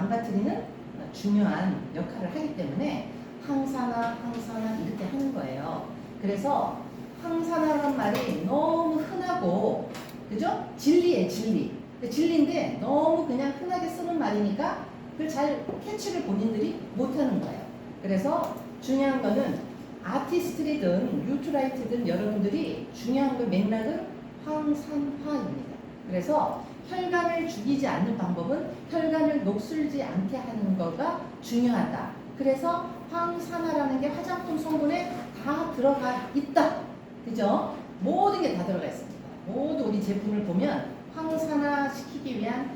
망가뜨리는 중요한 역할을 하기 때문에 항산화 이렇게 하는 거예요. 그래서 항산화라는 말이 너무 흔하고, 그죠? 진리예요, 진리. 진리인데 너무 그냥 흔하게 쓰는 말이니까 그걸 잘 캐치를 본인들이 못하는 거예요. 그래서 중요한 거는 아티스트리든 뉴트라이트든 여러분들이 중요한 건 맥락은 항산화입니다. 그래서 혈관을 죽이지 않는 방법은 혈관을 녹슬지 않게 하는 거가 중요하다. 그래서 항산화라는 게 화장품 성분에 다 들어가 있다. 그죠? 모든 게 다 들어가 있습니다. 모두 우리 제품을 보면 항산화 시키기 위한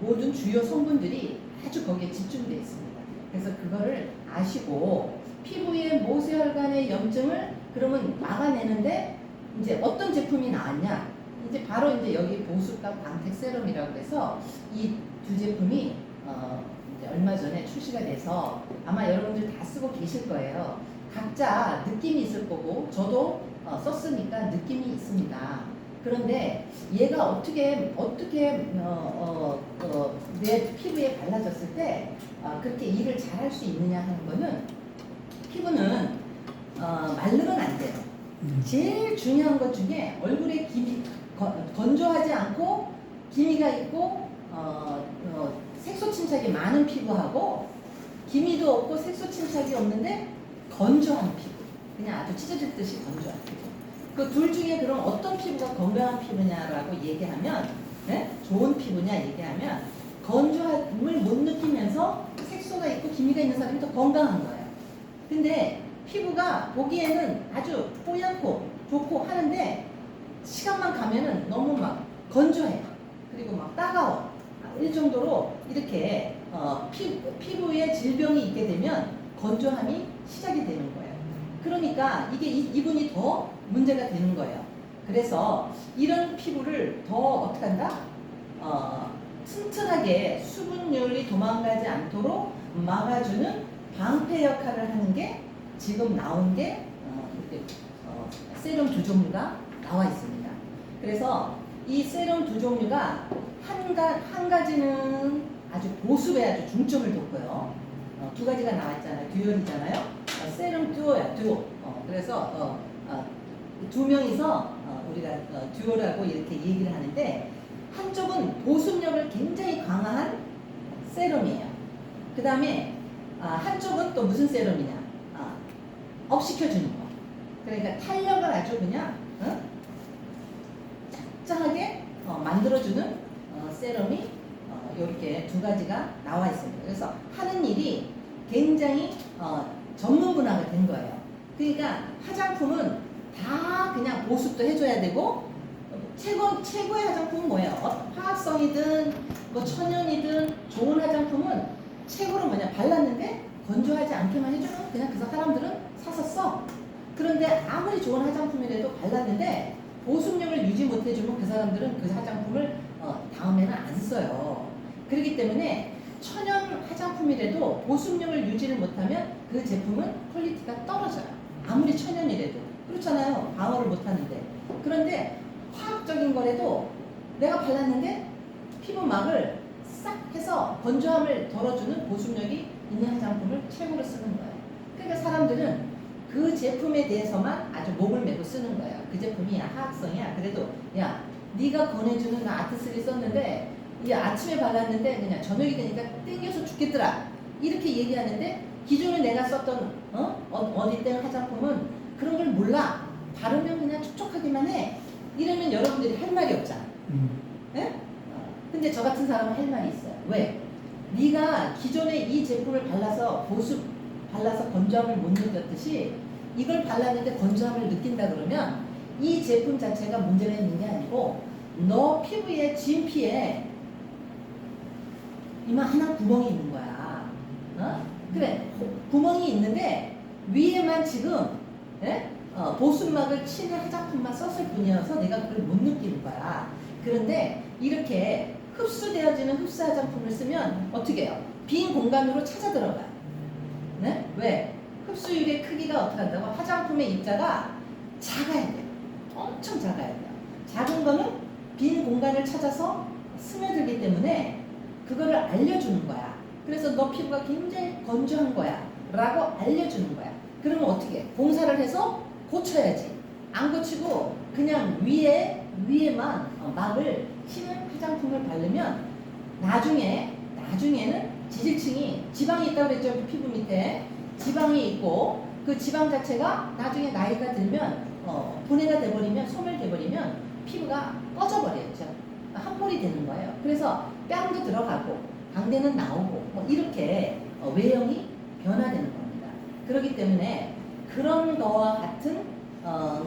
모든 주요 성분들이 아주 거기에 집중되어 있습니다. 그래서 그거를 아시고 피부의 모세혈관의 염증을 그러면 막아내는데 이제 어떤 제품이 나왔냐? 이제 바로 이제 여기 보습과 광택 세럼이라고 해서 이 두 제품이 이제 얼마 전에 출시가 돼서 아마 여러분들 다 쓰고 계실 거예요. 각자 느낌이 있을 거고 저도 썼으니까 느낌이 있습니다. 그런데 얘가 어떻게 내 피부에 발라졌을 때 그렇게 일을 잘 할 수 있느냐 하는 거는 피부는 마르면 안 돼요. 제일 중요한 것 중에 얼굴에 건조하지 않고 기미가 있고 색소 침착이 많은 피부하고 기미도 없고 색소 침착이 없는데 건조한 피부, 그냥 아주 찢어질 듯이 건조한 피부. 그 둘 중에 그럼 어떤 피부가 건강한 피부냐라고 얘기하면, 네? 좋은 피부냐 얘기하면 건조함을 못 느끼면서 색소가 있고 기미가 있는 사람이 더 건강한 거예요. 근데 피부가 보기에는 아주 뽀얗고 좋고 하는데 시간만 가면은 너무 막 건조해요. 그리고 막 따가워. 이 정도로 이렇게 피부에 질병이 있게 되면 건조함이 시작이 되는 거예요. 그러니까 이게 이분이 더 문제가 되는 거예요. 그래서 이런 피부를 더 어떻게 한다? 튼튼하게 수분율이 도망가지 않도록 막아주는 방패 역할을 하는 게 지금 나온 게 세럼 두 종류가 나와 있습니다. 그래서 이 세럼 두 종류가 한 가지는 아주 보습에 아주 중점을 뒀고요. 두 가지가 나와 있잖아요. 듀얼이잖아요. 세럼 듀오야, 듀오. 그래서 두 명이서 우리가 듀오라고 이렇게 얘기를 하는데 한쪽은 보습력을 굉장히 강화한 세럼이에요. 그 다음에 한쪽은 또 무슨 세럼이냐? 업시켜주는 거. 그러니까 탄력을 아주 그냥 짱짱하게 만들어주는 세럼이 이렇게 두 가지가 나와 있습니다. 그래서 하는 일이 굉장히 전문 분야가 된 거예요. 그러니까 화장품은 다 그냥 보습도 해줘야 되고 최고의 화장품은 뭐예요? 화학성이든 뭐 천연이든 좋은 화장품은 최고로 뭐냐? 발랐는데 건조하지 않게만 해주면 그냥 그 사람들은 사서 써. 그런데 아무리 좋은 화장품이라도 발랐는데 보습력을 유지 못해주면 그 사람들은 그 화장품을 다음에는 안 써요. 그렇기 때문에 천연 화장품이라도 보습력을 유지를 못하면 그 제품은 퀄리티가 떨어져요. 아무리 천연이라도. 그렇잖아요. 방어를 못하는데. 그런데 화학적인 거라도 내가 발랐는데 피부막을 싹 해서 건조함을 덜어주는 보습력이 있는 화장품을 최고로 쓰는 거예요. 그러니까 사람들은 그 제품에 대해서만 아주 목을 메고 쓰는 거예요. 그 제품이 화학성이야. 그래도 야 네가 권해주는 아트스를 썼는데 이 아침에 발랐는데 그냥 저녁이 되니까 땡겨서 죽겠더라. 이렇게 얘기하는데 기존에 내가 썼던 어디 때 화장품은 그런 걸 몰라. 바르면 그냥 촉촉하기만 해. 이러면 여러분들이 할 말이 없잖아. 예? 근데 저 같은 사람은 할 말이 있어요. 왜? 네가 기존에 이 제품을 발라서 발라서 건조함을 못 느꼈듯이 이걸 발랐는데 건조함을 느낀다 그러면 이 제품 자체가 문제가 있는 게 아니고 너 피부에 진피에 이만한 구멍이 있는 거야. 그래 구멍이 있는데 위에만 지금 보습막을 치는 화장품만 썼을 뿐이어서 내가 그걸 못 느끼는 거야. 그런데 이렇게 흡수되어지는 흡수 화장품을 쓰면 어떻게 해요? 빈 공간으로 찾아 들어가요. 네? 왜? 흡수율의 크기가 어떻게 한다고? 화장품의 입자가 작아야 돼요. 엄청 작아야 돼요. 작은 거는 빈 공간을 찾아서 스며들기 때문에 그거를 알려주는 거야. 그래서 너 피부가 굉장히 건조한 거야 라고 알려주는 거야. 그러면 어떻게 해? 공사를 해서 고쳐야지. 안 고치고 그냥 위에만 막을 치는 화장품을 바르면 나중에는 지질층이 지방이 있다고 그랬죠. 그 피부 밑에 지방이 있고 그 지방 자체가 나중에 나이가 들면 분해가 돼버리면 소멸돼버리면 피부가 꺼져버렸죠. 함몰이 되는 거예요. 그래서 뺨도 들어가고 광대는 나오고 뭐 이렇게 외형이 변화되는 겁니다. 그렇기 때문에 그런 거와 같은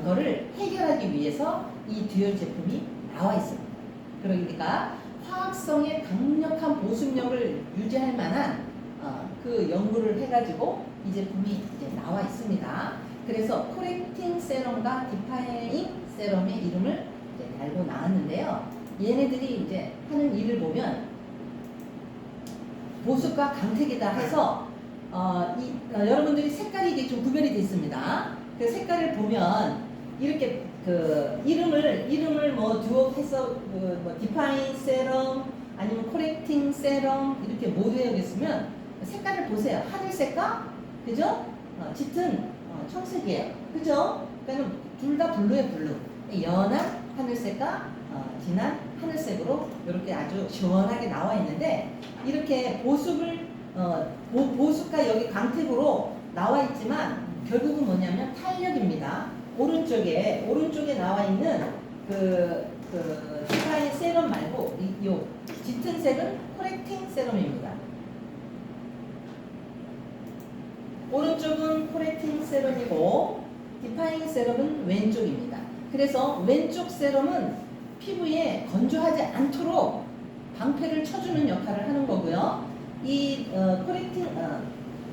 거를 해결하기 위해서 이 듀얼 제품이 나와 있습니다. 그러니까 화학성의 강력한 보습력을 유지할 만한 그 연구를 해가지고 이 제품이 이제 나와 있습니다. 그래서 코렉팅 세럼과 디파잉 세럼의 이름을 이제 달고 나왔는데요. 얘네들이 이제 하는 일을 보면 보습과 강택이다 해서 여러분들이 색깔이 이게 좀 구별이 되어 있습니다. 그 색깔을 보면 이렇게 그 이름을 뭐 듀오해서 뭐 디파인 세럼 아니면 코렉팅 세럼 이렇게 모두에 있으면 색깔을 보세요. 하늘색과 그죠? 짙은 청색이에요. 그죠? 그러니까 둘 다 블루에 블루. 연한 하늘색과 진한 하늘색으로 이렇게 아주 시원하게 나와 있는데 이렇게 보습을 보습과 여기 광택으로 나와 있지만 결국은 뭐냐면 탄력입니다. 오른쪽에 나와 있는 그 디파인 세럼 말고 요 짙은 색은 코렉팅 세럼입니다. 오른쪽은 코렉팅 세럼이고 디파잉 세럼은 왼쪽입니다. 그래서 왼쪽 세럼은 피부에 건조하지 않도록 방패를 쳐주는 역할을 하는 거고요. 이 코렉팅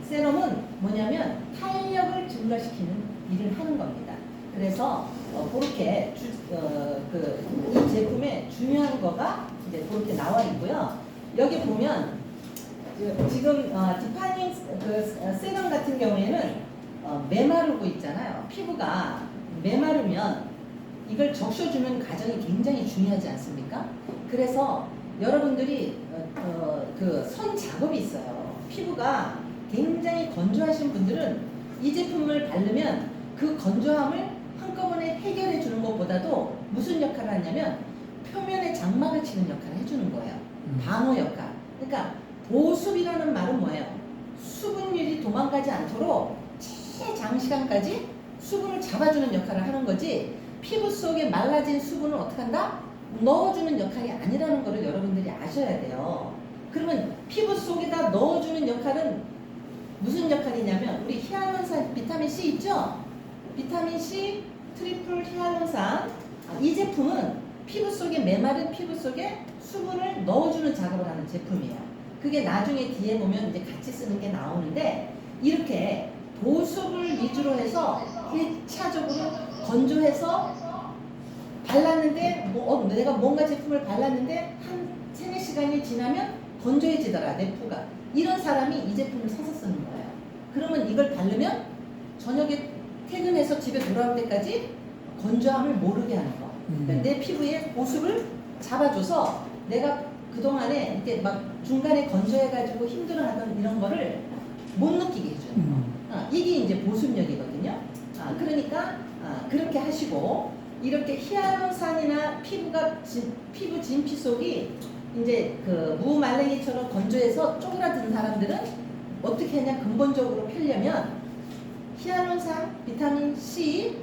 세럼은 뭐냐면 탄력을 증가시키는 일을 하는 겁니다. 그래서 그렇게 이 제품의 중요한 거가 이제 그렇게 나와 있고요. 여기 보면 지금 디파잉 세럼 같은 경우에는 메마르고 있잖아요. 피부가 메마르면 이걸 적셔주는 과정이 굉장히 중요하지 않습니까? 그래서 여러분들이 그 선 작업이 있어요. 피부가 굉장히 건조하신 분들은 이 제품을 바르면 그 건조함을 한꺼번에 해결해 주는 것보다도 무슨 역할을 하냐면 표면에 장막을 치는 역할을 해주는 거예요. 방어 역할. 그러니까 보습이라는 말은 뭐예요? 수분율이 도망가지 않도록 최장시간까지 수분을 잡아주는 역할을 하는 거지 피부 속에 말라진 수분을 어떻게 한다? 넣어주는 역할이 아니라는 것을 여러분들이 아셔야 돼요. 그러면 피부 속에다 넣어주는 역할은 무슨 역할이냐면 우리 히알루론산 비타민 C 있죠? 비타민 C 트리플 히알루론산 이 제품은 피부 속에 메마른 피부 속에 수분을 넣어주는 작업을 하는 제품이에요. 그게 나중에 뒤에 보면 이제 같이 쓰는 게 나오는데 이렇게 보습을 위주로 해서 1차적으로 건조해서 발랐는데 내가 뭔가 제품을 발랐는데 한 3-4시간이 지나면 건조해지더라 내 피부가. 이런 사람이 이 제품을 사서 쓰는 거예요. 그러면 이걸 바르면 저녁에 퇴근해서 집에 돌아올 때까지 건조함을 모르게 하는 거. 내 피부에 보습을 잡아줘서 내가 그동안에 이렇게 막 중간에 건조해가지고 힘들어하던 이런 거를 못 느끼게 해주는 거. 이게 이제 보습력이거든요. 그러니까 그렇게 하시고 이렇게 히알루론산이나 피부 진피 속이 이제 그 무말랭이처럼 건조해서 쪼그라드는 사람들은 어떻게 하냐 근본적으로 펴려면 히알루론산, 비타민 C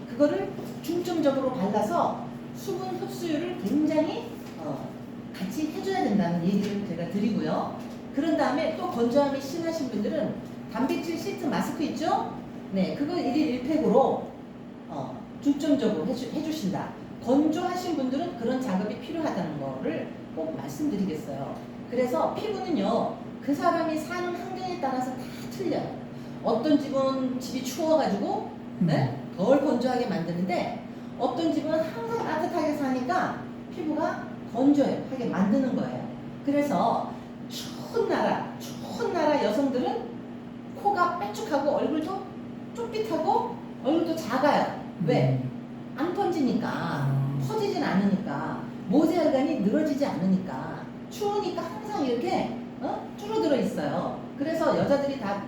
그거를 중점적으로 발라서 수분 흡수율을 굉장히 같이 해줘야 된다는 얘기를 제가 드리고요. 그런 다음에 또 건조함이 심하신 분들은 단백질 시트 마스크 있죠? 네, 그거 1일 1팩으로 중점적으로 해주신다. 건조하신 분들은 그런 작업이 필요하다는 거를 꼭 말씀드리겠어요. 그래서 피부는요, 그 사람이 사는 환경에 따라서 다 틀려요. 어떤 집은 집이 추워가지고 네? 덜 건조하게 만드는데 어떤 집은 항상 따뜻하게 사니까 피부가 건조하게 만드는 거예요. 그래서 추운 나라 여성들은 코가 빼쭉하고 얼굴도 쪽빛하고 얼굴도 작아요. 왜? 안 번지니까 퍼지진 않으니까 모세혈관이 늘어지지 않으니까 추우니까 항상 이렇게 줄어들어 있어요. 그래서 여자들이 다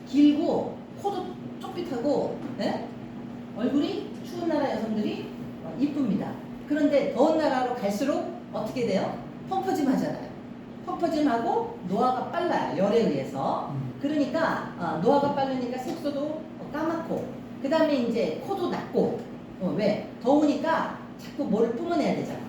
길고 코도 쪽빛하고 예? 얼굴이 추운 나라 여성들이 이쁩니다. 그런데 더운 나라로 갈수록 어떻게 돼요? 펑퍼짐하잖아요. 펑퍼짐하고 노화가 빨라요. 열에 의해서. 그러니까 노화가 빠르니까 색소도 까맣고 그 다음에 이제 코도 낮고 왜? 더우니까 자꾸 뭐를 뿜어내야 되잖아.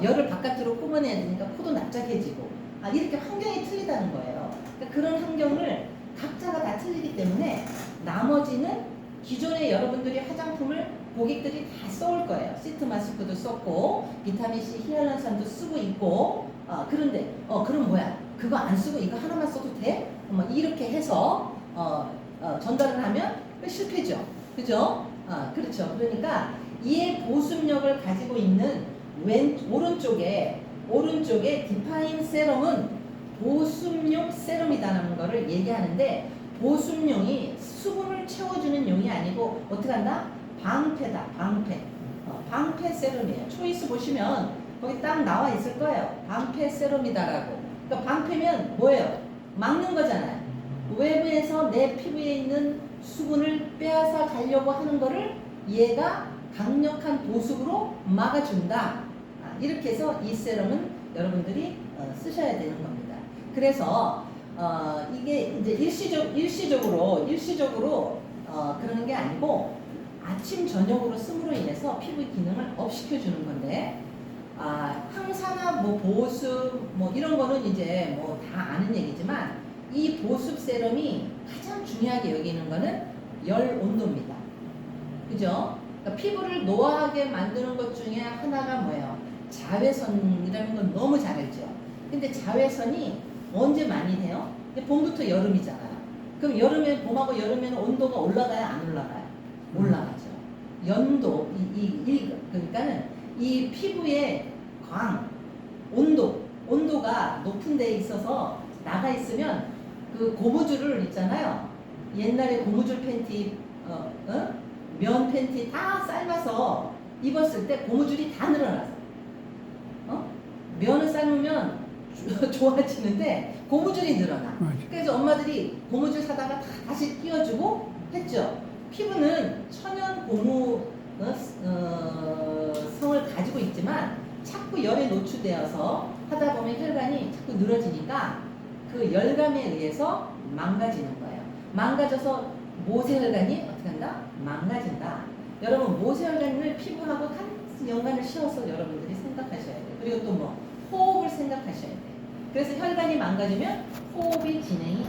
열을 바깥으로 뿜어내야 되니까 코도 납작해지고 이렇게 환경이 틀리다는 거예요. 그러니까 그런 환경을 각자가 다 틀리기 때문에 나머지는 기존에 여러분들이 화장품을 고객들이 다 써올 거예요. 시트 마스크도 썼고 비타민C 히알루론산도 쓰고 있고 그런데 그럼 뭐야? 그거 안 쓰고 이거 하나만 써도 돼? 이렇게 해서 전달을 하면 실패죠. 그죠? 그렇죠. 그러니까 이의 보습력을 가지고 있는 오른쪽에 디파인 세럼은 보습용 세럼이라는 거를 얘기하는데 보습용이 수분을 채워주는 용이 아니고 어떻게 한다? 방패다. 방패 세럼이에요. 초이스 보시면 거기 딱 나와 있을 거예요. 방패 세럼이다라고. 그러니까 방패면 뭐예요? 막는 거잖아요. 외부에서 내 피부에 있는 수분을 빼앗아 가려고 하는 거를 얘가 강력한 보습으로 막아준다. 이렇게 해서 이 세럼은 여러분들이 쓰셔야 되는 겁니다. 그래서 이게 이제 일시적으로 그러는 게 아니고 아침 저녁으로 씀으로 인해서 피부 기능을 업 시켜주는 건데 항산화 보습 이런 거는 이제 다 아는 얘기지만 이 보습 세럼이 가장 중요하게 여기는 거는 열 온도입니다. 그죠? 그러니까 피부를 노화하게 만드는 것 중에 하나가 뭐예요? 자외선이라는 건 너무 잘 알죠. 근데 자외선이 언제 많이 돼요? 봄부터 여름이잖아요. 그럼 봄하고 여름에는 온도가 올라가요? 안 올라가요? 올라가죠. 연도, 그러니까는 이 피부의 온도가 높은 데에 있어서 나가 있으면 그 고무줄을 있잖아요. 옛날에 고무줄 팬티, 면 팬티 다 삶아서 입었을 때 고무줄이 다 늘어나서 면을 삶으면 좋아지는데 고무줄이 늘어나. 그래서 엄마들이 고무줄 사다가 다시 끼워주고 했죠. 피부는 천연 고무 성을 가지고 있지만 자꾸 열에 노출되어서 하다 보면 혈관이 자꾸 늘어지니까 그 열감에 의해서 망가지는 거예요. 망가져서 모세혈관이 어떻게 한다? 망가진다. 여러분 모세혈관을 피부하고 간 연관을 씌워서 여러분들이 생각하셔야 돼요. 그리고 또 호흡을 생각하셔야 돼요. 그래서 혈관이 망가지면 호흡이 진행이